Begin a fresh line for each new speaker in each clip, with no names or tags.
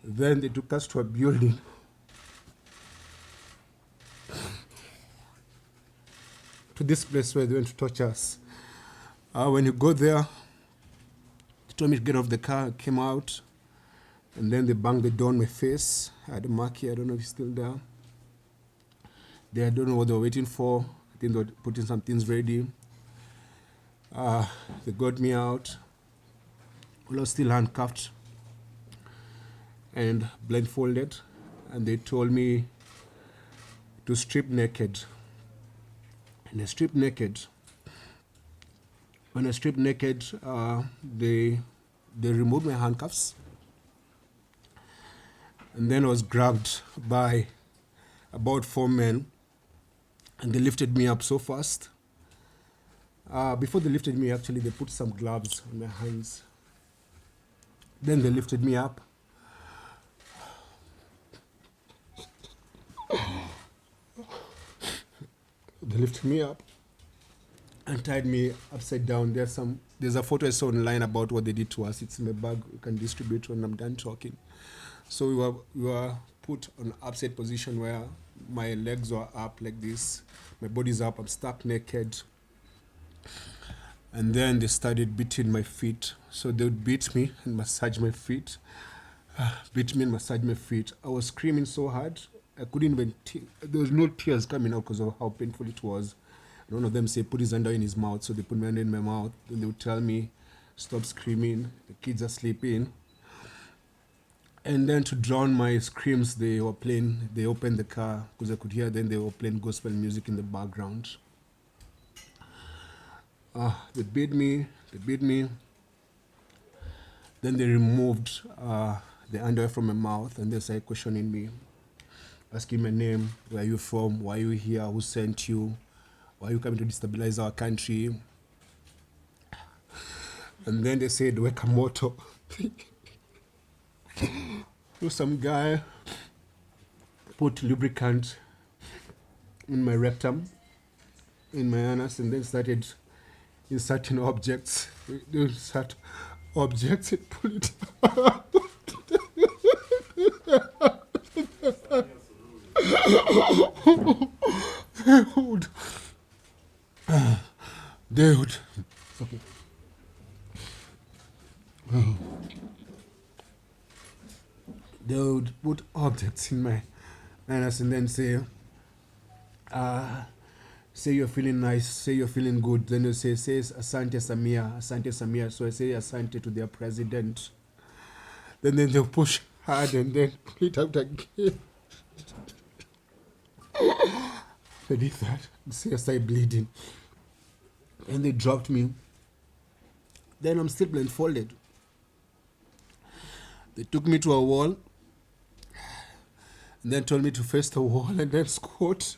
Then they took us to a building. To this place where they went to torture us. When you go there, they told me to get off the car, I came out, and then they banged the door on my face. I had a mark here, I don't know if it's still there. I don't know what they were waiting for. I think they were putting some things ready. They got me out. I was still handcuffed and blindfolded, and they told me to strip naked. And I stripped naked. When I stripped naked, they removed my handcuffs, and then I was grabbed by about 4 men, and they lifted me up so fast. Before they lifted me, actually, they put some gloves on my hands. Then they lifted me up. They lifted me up and tied me upside down. There's a photo I saw online about what they did to us. It's in my bag. You can distribute when I'm done talking. So we were put on upside position where my legs were up like this. My body's up. I'm stuck naked. And then they started beating my feet. So they would beat me and massage my feet. Beat me and massage my feet. I was screaming so hard. I couldn't even, there was no tears coming out because of how painful it was. And one of them said, put his hand in his mouth. So they put my hand in my mouth. Then they would tell me, stop screaming. The kids are sleeping. And then to drown my screams, they opened the car because I could hear then they were playing gospel music in the background. They beat me. Then they removed the underwear from my mouth and they started questioning me, asking my name, where are you from, why are you here, who sent you, why are you coming to destabilize our country? And then they said, Wekamoto. So some guy put lubricant in my rectum, in my anus, and then started inserting objects. They insert objects and pull it out. They would. Okay. They would put objects in my anus and then say you're feeling nice, say you're feeling good. Then they say Asante SAMIA, Asante SAMIA. So I say Asante to their president. Then they'll push hard and then pull it out again. They did that. Say I started bleeding. And they dropped me. Then I'm still blindfolded. They took me to a wall and then told me to face the wall and then squat.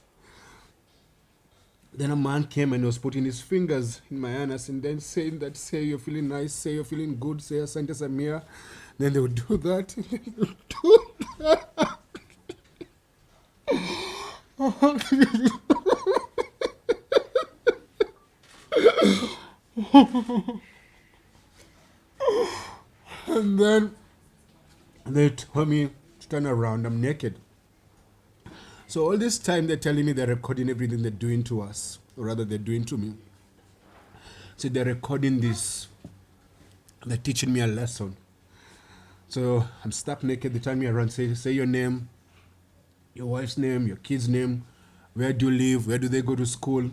Then a man came and was putting his fingers in my anus and then saying that, say you're feeling nice, say you're feeling good, say Asante SAMIA. Then they would do that. And then they would do that. And then they told me to turn around. I'm naked. So all this time they're telling me they're recording everything they're doing to us, or rather they're doing to me. So they're recording this. They're teaching me a lesson. So I'm stuck naked. They turn me around, say your name, your wife's name, your kid's name, where do you live, where do they go to school.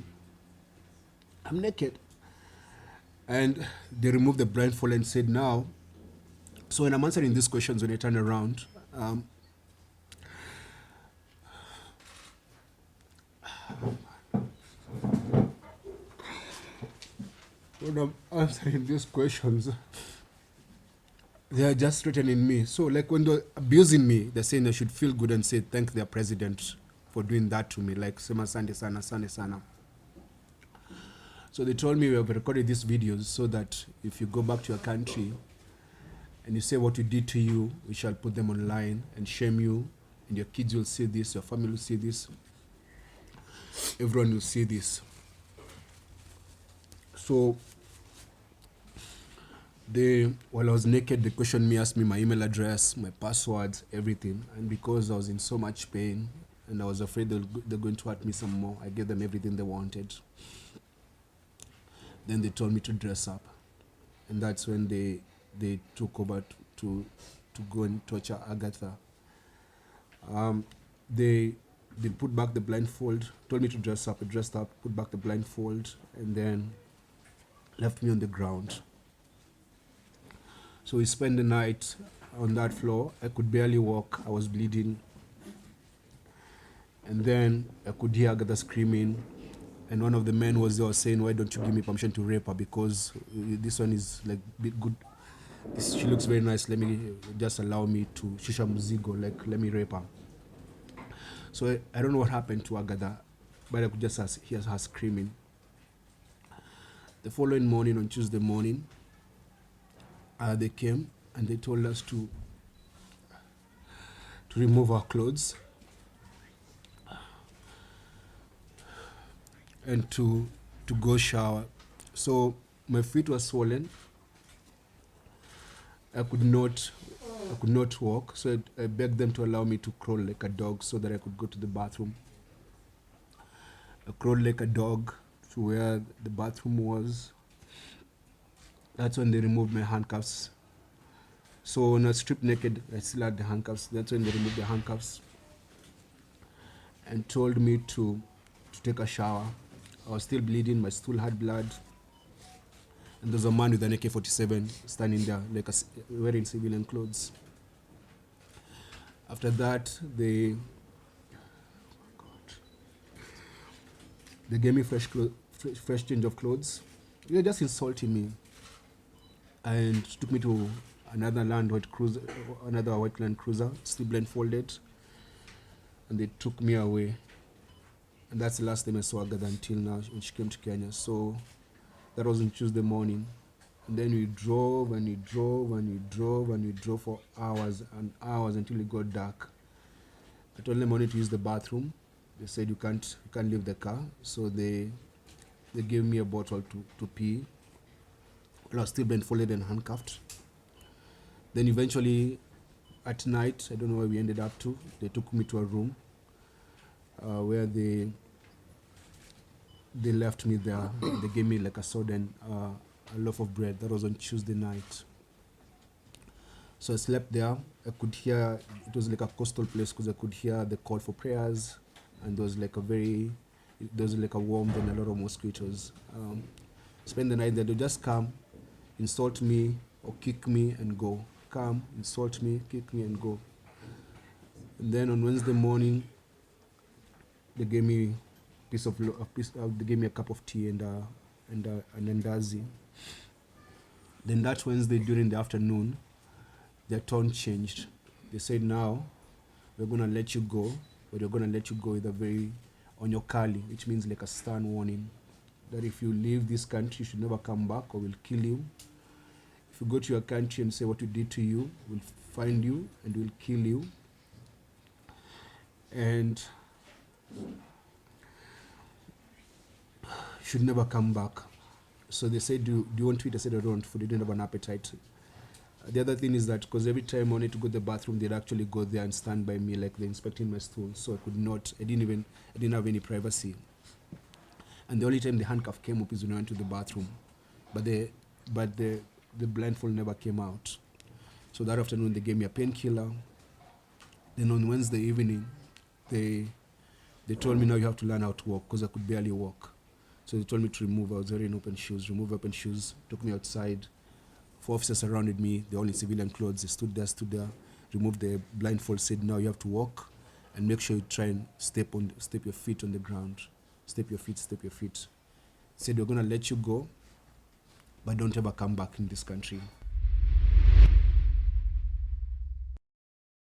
I'm naked. And they removed the blindfold and said, now, so when I'm answering these questions, when I turn around, when I'm answering these questions, they are just threatening me. So like when they're abusing me, they're saying I should feel good and say thank their president for doing that to me, like Sema Sande Sana, Sande Sana. So they told me we have recorded these videos so that if you go back to your country and you say what we did to you, we shall put them online and shame you, and your kids will see this, your family will see this, everyone will see this. So While I was naked, they questioned me, asked me my email address, my passwords, everything. And because I was in so much pain and I was afraid they're going to hurt me some more, I gave them everything they wanted. Then they told me to dress up. And that's when they took over to go and torture Agatha. They put back the blindfold, told me to dress up. I dressed up, put back the blindfold, and then left me on the ground. So we spent the night on that floor. I could barely walk. I was bleeding. And then I could hear Agatha screaming. And one of the men was there saying, why don't you give me permission to rape her? Because this one is like bit good. She looks very nice. Let me just allow me to shisha muzigo, like let me rape her. So I don't know what happened to Agatha, but I could just hear her screaming. The following morning, on Tuesday morning, they came and they told us to remove our clothes and to go shower. So my feet were swollen. I could not walk. So I begged them to allow me to crawl like a dog so that I could go to the bathroom. I crawled like a dog to where the bathroom was. That's when they removed my handcuffs. So when I was stripped naked, I still had the handcuffs. That's when they removed the handcuffs and told me to take a shower. I was still bleeding, my stool had blood. And there's a man with an AK-47 standing there, like wearing civilian clothes. After that, they gave me fresh change of clothes. They were just insulting me and took me to another white Land Cruiser, still blindfolded, and they took me away. And that's the last time I saw Agatha until now when she came to Kenya. So that was on Tuesday morning. And then we drove and we drove and we drove and we drove for hours and hours until it got dark. I told them I wanted to use the bathroom. They said you can't leave the car. So they gave me a bottle to pee. I was still blindfolded and handcuffed. Then eventually at night, I don't know where we ended up to, they took me to a room where they left me there. They gave me like a soda and a loaf of bread. That was on Tuesday night. So I slept there. I could hear, it was like a coastal place because I could hear the call for prayers, and there was like a warmth and a lot of mosquitoes. Spend the night there. They just come, insult me or kick me and go. Come, insult me, kick me and go. And then on Wednesday morning, they gave me they gave me a cup of tea and an andazi. Then that Wednesday during the afternoon, their tone changed. They said, now we're gonna let you go, but we're gonna let you go with a very onyokali, which means like a stern warning, that if you leave this country, you should never come back or we'll kill you. If you go to your country and say what we did to you, we'll find you and we'll kill you. And should never come back. So they said, do you want to eat? I said, I don't want food. I didn't have an appetite. The other thing is that because every time I wanted to go to the bathroom, they'd actually go there and stand by me like they're inspecting my stool. So I didn't have any privacy. And the only time the handcuff came up is when I went to the bathroom. But the blindfold never came out. So that afternoon they gave me a painkiller. Then on Wednesday evening, they told me now you have to learn how to walk because I could barely walk. So they told me to remove open shoes, took me outside. 4 officers surrounded me, they're all in civilian clothes. They stood there, removed the blindfold, said now you have to walk and make sure you try and step your feet on the ground. Step your feet. Said we're gonna let you go, but don't ever come back in this country.